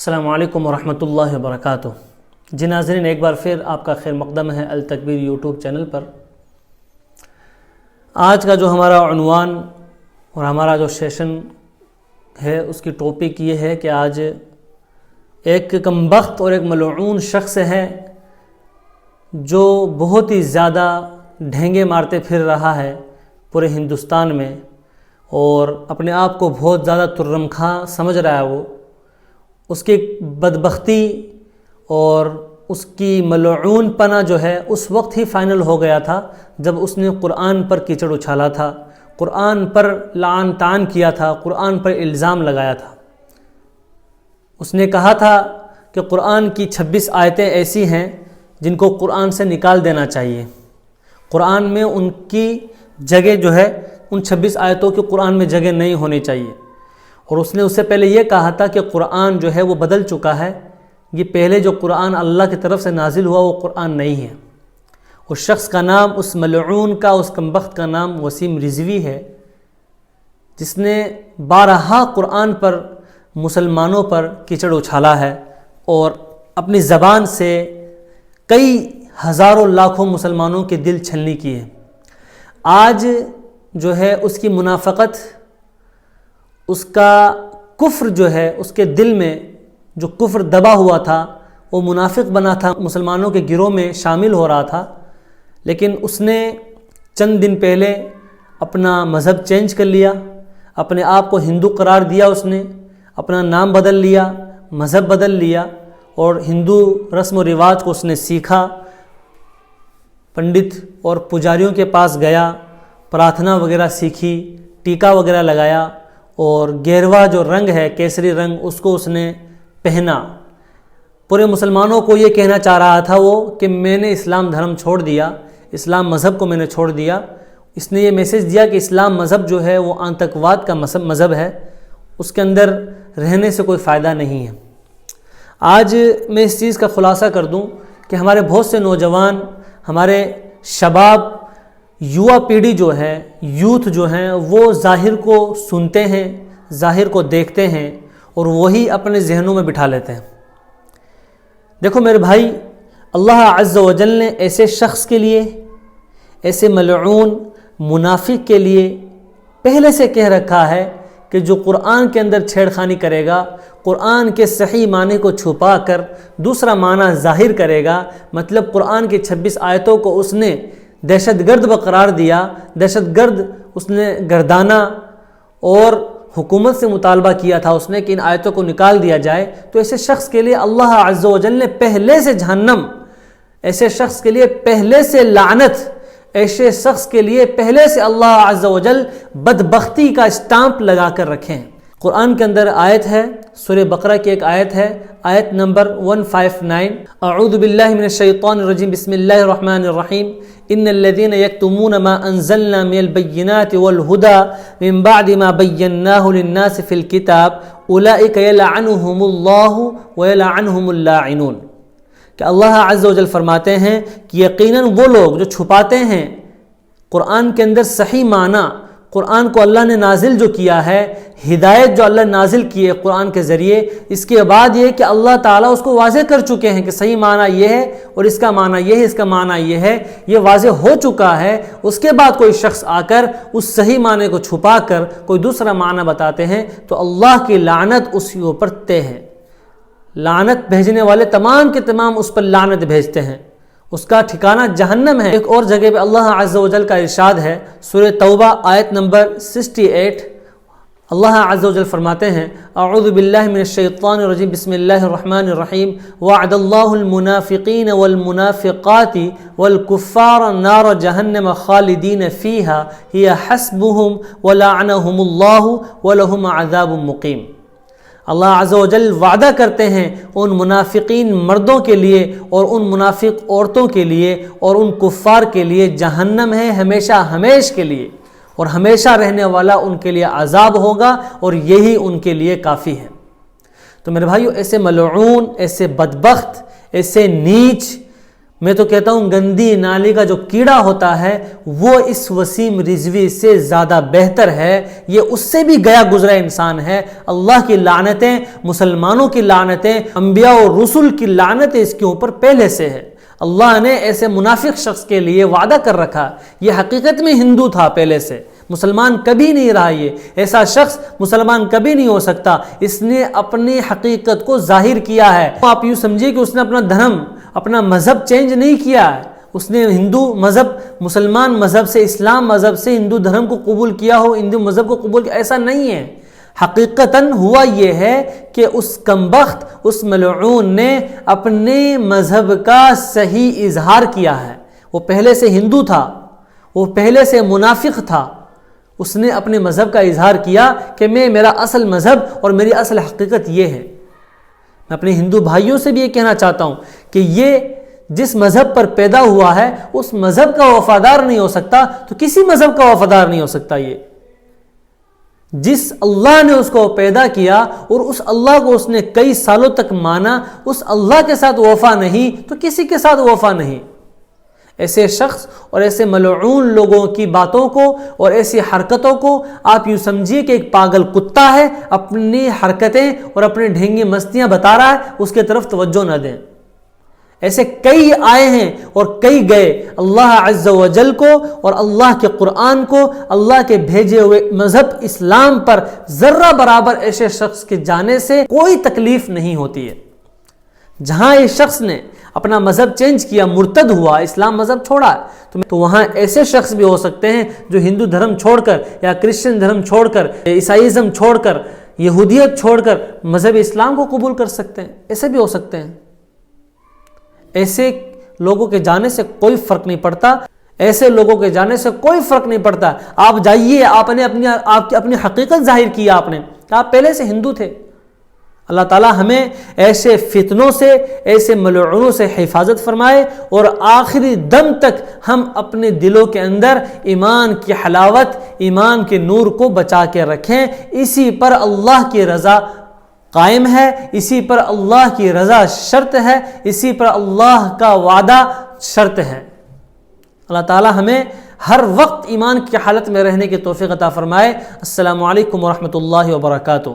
السلام علیکم ورحمۃ اللہ وبرکاتہ۔ جی ناظرین، ایک بار پھر آپ کا خیر مقدم ہے التکبیر یوٹیوب چینل پر۔ آج کا جو ہمارا عنوان اور ہمارا جو سیشن ہے اس کی ٹاپک یہ ہے کہ آج ایک کمبخت اور ایک ملعون شخص ہے جو بہت ہی زیادہ ڈھینگے مارتے پھر رہا ہے پورے ہندوستان میں، اور اپنے آپ کو بہت زیادہ ترم خواں سمجھ رہا ہے۔ وہ اس کی بدبختی اور اس کی ملعون پنا جو ہے اس وقت ہی فائنل ہو گیا تھا جب اس نے قرآن پر کیچڑ اچھالا تھا، قرآن پر لعن طعن کیا تھا، قرآن پر الزام لگایا تھا۔ اس نے کہا تھا کہ قرآن کی 26 آیتیں ایسی ہیں جن کو قرآن سے نکال دینا چاہیے، قرآن میں ان کی جگہ جو ہے ان 26 آیتوں کی قرآن میں جگہ نہیں ہونی چاہیے۔ اور اس نے اس سے پہلے یہ کہا تھا کہ قرآن جو ہے وہ بدل چکا ہے، یہ پہلے جو قرآن اللہ کی طرف سے نازل ہوا وہ قرآن نہیں ہے۔ اس شخص کا نام، اس ملعون کا، اس کمبخت کا نام وسیم رضوی ہے، جس نے بارہا قرآن پر مسلمانوں پر کیچڑ اچھالا ہے اور اپنی زبان سے کئی ہزاروں لاکھوں مسلمانوں کے دل چھلنی کی ہے۔ آج جو ہے اس کی منافقت، اس کا کفر جو ہے، اس کے دل میں جو کفر دبا ہوا تھا، وہ منافق بنا تھا، مسلمانوں کے گروہ میں شامل ہو رہا تھا، لیکن اس نے چند دن پہلے اپنا مذہب چینج کر لیا، اپنے آپ کو ہندو قرار دیا، اس نے اپنا نام بدل لیا، مذہب بدل لیا، اور ہندو رسم و رواج کو اس نے سیکھا، پنڈت اور پجاریوں کے پاس گیا، پراتھنا وغیرہ سیکھی، ٹیکا وغیرہ لگایا، اور گیروا جو رنگ ہے، کیسری رنگ، اس کو اس نے پہنا۔ پورے مسلمانوں کو یہ کہنا چاہ رہا تھا وہ کہ میں نے اسلام دھرم چھوڑ دیا، اسلام مذہب کو میں نے چھوڑ دیا۔ اس نے یہ میسیج دیا کہ اسلام مذہب جو ہے وہ آتنکواد کا مذہب ہے، اس کے اندر رہنے سے کوئی فائدہ نہیں ہے۔ آج میں اس چیز کا خلاصہ کر دوں کہ ہمارے بہت سے نوجوان، ہمارے شباب، یووا پیڑھی جو ہے، یوتھ جو ہیں، وہ ظاہر کو سنتے ہیں، ظاہر کو دیکھتے ہیں اور وہی اپنے ذہنوں میں بٹھا لیتے ہیں۔ دیکھو میرے بھائی، اللہ عز و جل نے ایسے شخص کے لیے، ایسے ملعون منافق کے لیے پہلے سے کہہ رکھا ہے کہ جو قرآن کے اندر چھیڑ خانی کرے گا، قرآن کے صحیح معنی کو چھپا کر دوسرا معنی ظاہر کرے گا، مطلب قرآن کی 26 آیتوں کو اس نے دہشت گرد قرار دیا، دہشت گرد اس نے گردانا، اور حکومت سے مطالبہ کیا تھا اس نے کہ ان آیتوں کو نکال دیا جائے، تو ایسے شخص کے لیے اللہ عز و جل نے پہلے سے جہنم، ایسے شخص کے لیے پہلے سے لعنت، ایسے شخص کے لیے پہلے سے اللہ عز و جل بدبختی کا اسٹامپ لگا کر رکھے ہیں۔ قرآن کے اندر آیت ہے، سورہ بقرہ کی ایک آیت ہے، آیت نمبر 159، اعوذ باللہ من الشیطان الرجیم، بسم اللہ الرحمن الرحیم، ان الذین یکتمون ما انزلنا من البینات والہدی من بعد ما بیناہ للناس فی الکتاب اولئک یلعنہم اللہ ویلعنہم اللاعنون۔ کہ اللہ عز و جل فرماتے ہیں کہ یقیناً وہ لوگ جو چھپاتے ہیں قرآن کے اندر صحیح معنی، قرآن کو اللہ نے نازل جو کیا ہے، ہدایت جو اللہ نے نازل کی ہے قرآن کے ذریعے، اس کے بعد یہ کہ اللہ تعالیٰ اس کو واضح کر چکے ہیں کہ صحیح معنی یہ ہے اور اس کا معنی یہ ہے، اس کا معنی یہ ہے، یہ واضح ہو چکا ہے۔ اس کے بعد کوئی شخص آ کر اس صحیح معنی کو چھپا کر کوئی دوسرا معنی بتاتے ہیں تو اللہ کی لعنت اس کے اوپر طے ہے۔ لعنت بھیجنے والے تمام کے تمام اس پر لعنت بھیجتے ہیں، اس کا ٹھکانہ جہنم ہے۔ ایک اور جگہ پہ اللہ عز و جل کا ارشاد ہے، سورہ توبہ آیت نمبر 68، اللہ عز و جل فرماتے ہیں، اعوذ باللہ من الشیطان الرجیم، بسم اللہ الرحمن الرحیم، وعد اللہ المنافقین والمنافقات والکفار نار جہنم خالدین فیہا ہی حسبہم ولعنہم اللہ ولہم عذاب مقیم۔ اللہ عز و جل وعدہ کرتے ہیں ان منافقین مردوں کے لیے اور ان منافق عورتوں کے لیے اور ان کفار کے لیے جہنم ہے ہمیشہ ہمیش کے لیے، اور ہمیشہ رہنے والا ان کے لیے عذاب ہوگا، اور یہی ان کے لیے کافی ہے۔ تو میرے بھائیو، ایسے ملعون، ایسے بدبخت، ایسے نیچ میں تو کہتا ہوں گندی نالی کا جو کیڑا ہوتا ہے وہ اس وسیم رضوی سے زیادہ بہتر ہے، یہ اس سے بھی گیا گزرا انسان ہے۔ اللہ کی لعنتیں، مسلمانوں کی لعنتیں، انبیاء و رسول کی لعنتیں اس کے اوپر پہلے سے ہے۔ اللہ نے ایسے منافق شخص کے لیے وعدہ کر رکھا، یہ حقیقت میں ہندو تھا پہلے سے، مسلمان کبھی نہیں رہا، یہ ایسا شخص مسلمان کبھی نہیں ہو سکتا، اس نے اپنی حقیقت کو ظاہر کیا ہے۔ آپ یوں سمجھیے کہ اس نے اپنا دھرم، اپنا مذہب چینج نہیں کیا ہے، اس نے ہندو مذہب، مسلمان مذہب سے، اسلام مذہب سے ہندو دھرم کو قبول کیا ہو، ہندو مذہب کو قبول کیا، ایسا نہیں ہے۔ حقیقتاً ہوا یہ ہے کہ اس کمبخت، اس ملعون نے اپنے مذہب کا صحیح اظہار کیا ہے۔ وہ پہلے سے ہندو تھا، وہ پہلے سے منافق تھا، اس نے اپنے مذہب کا اظہار کیا کہ میرا اصل مذہب اور میری اصل حقیقت یہ ہے۔ میں اپنے ہندو بھائیوں سے بھی یہ کہنا چاہتا ہوں کہ یہ جس مذہب پر پیدا ہوا ہے اس مذہب کا وفادار نہیں ہو سکتا تو کسی مذہب کا وفادار نہیں ہو سکتا۔ یہ جس اللہ نے اس کو پیدا کیا اور اس اللہ کو اس نے کئی سالوں تک مانا، اس اللہ کے ساتھ وفا نہیں تو کسی کے ساتھ وفا نہیں۔ ایسے شخص اور ایسے ملعون لوگوں کی باتوں کو اور ایسی حرکتوں کو آپ یوں سمجھیے کہ ایک پاگل کتا ہے، اپنی حرکتیں اور اپنے ڈھینگی مستیاں بتا رہا ہے، اس کے طرف توجہ نہ دیں۔ ایسے کئی آئے ہیں اور کئی گئے، اللہ عز و جل کو اور اللہ کے قرآن کو، اللہ کے بھیجے ہوئے مذہب اسلام پر ذرہ برابر ایسے شخص کے جانے سے کوئی تکلیف نہیں ہوتی ہے۔ جہاں اس شخص نے اپنا مذہب چینج کیا، مرتد ہوا، اسلام مذہب چھوڑا، تو وہاں ایسے شخص بھی ہو سکتے ہیں جو ہندو دھرم چھوڑ کر یا کرسچن دھرم چھوڑ کر، عیسائیزم چھوڑ کر، یہودیت چھوڑ کر مذہب اسلام کو قبول کر سکتے ہیں، ایسے بھی ہو سکتے ہیں۔ ایسے لوگوں کے جانے سے کوئی فرق نہیں پڑتا، ایسے لوگوں کے جانے سے کوئی فرق نہیں پڑتا۔ آپ جائیے، آپ نے اپنی حقیقت ظاہر کیا، آپ نے کہ آپ پہلے سے ہندو تھے۔ اللہ تعالیٰ ہمیں ایسے فتنوں سے، ایسے ملعونوں سے حفاظت فرمائے اور آخری دم تک ہم اپنے دلوں کے اندر ایمان کی حلاوت، ایمان کے نور کو بچا کے رکھیں۔ اسی پر اللہ کی رضا قائم ہے، اسی پر اللہ کی رضا شرط ہے، اسی پر اللہ کا وعدہ شرط ہے۔ اللہ تعالیٰ ہمیں ہر وقت ایمان کی حالت میں رہنے کی توفیق عطا فرمائے۔ السلام علیکم ورحمۃ اللہ وبرکاتہ۔